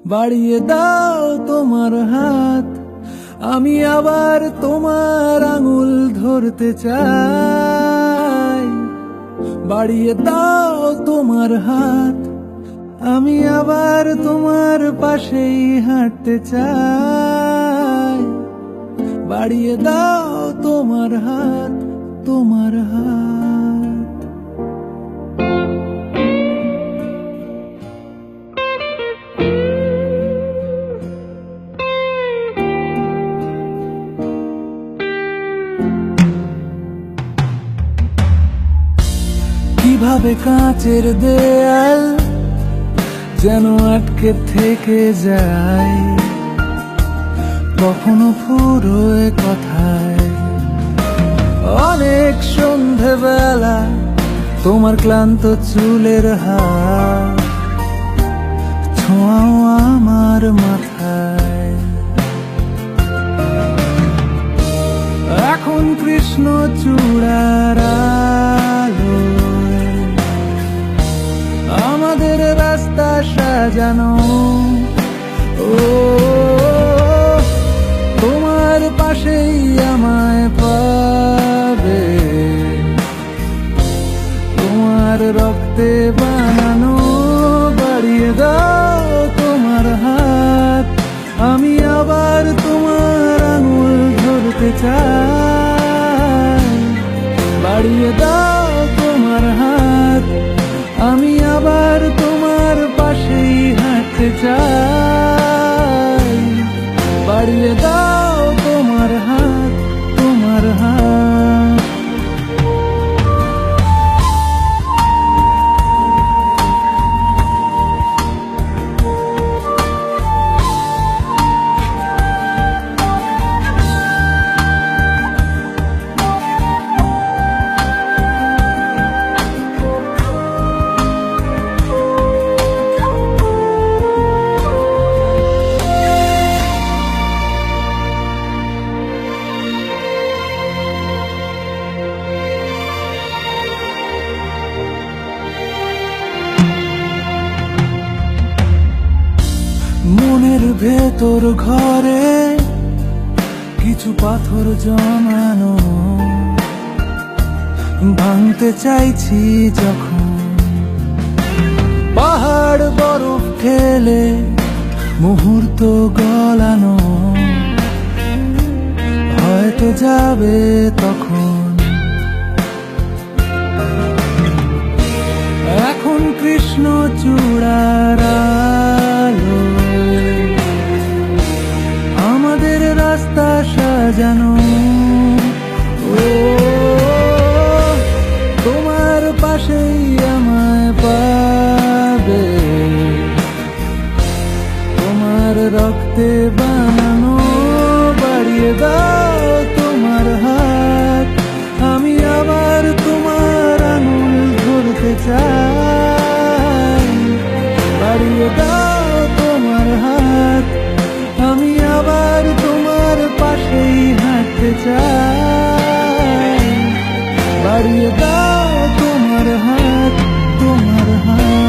বাড়িয়ে দাও তোমার হাত, আমি আবার তোমার আঙুল ধরতে চাই। বাড়িয়ে দাও তোমার হাত, আমি আবার তোমার পাশেই হাঁটতে চাই। বাড়িয়ে দাও তোমার হাত, তোমার হাত। কিভাবে কাঁচের দেয়াল যেন আটকে থেকে যায়, কখনো ফুরোয় কথায়। অনেক সন্ধেবেলা তোমার ক্লান্ত চুলের হাত ছোঁয়াও আমার মাথায়। এখন কৃষ্ণ চূড়ার আলোয় আমাদের রাস্তা সাজানো। ও তোমার পাশেই আমায় পাবে, তোমার রক্তে বানানো। বাড়িয়ে দাও তোমার হাত, আমি আবার তোমার আঙুল ধরতে চাই। বাড়িয়ে দাও তোমার হাত, আমি আবার তোমার পাশেই হাঁটতে চাই। বাড়িয়ে দাও তোমার হাত, তোমার হাত। মনের ভেতর ঘরে কিছু পাথর জমানো, ভাঙতে চাইছি যখন। পাহাড় বরফ খেলে মুহূর্ত গলানো, হয়তো যাবে তখন। এখন কৃষ্ণ চূড়ার আলোয় আমাদের রাস্তা সাজানো। ও তোমার পাশেই আমায় পাবে, তোমার রক্তে বানানো। বাড়িয়ে দাও তোমার হাত, আমি আবার তোমার আঙুল ধরতে চাই। বাড়িয়ে দাও তোমার হাত, আমি আবার তোমার পাশেই হাঁটতে চাই। বাড়িয়ে দাও তোমার হাত, তোমার হাত।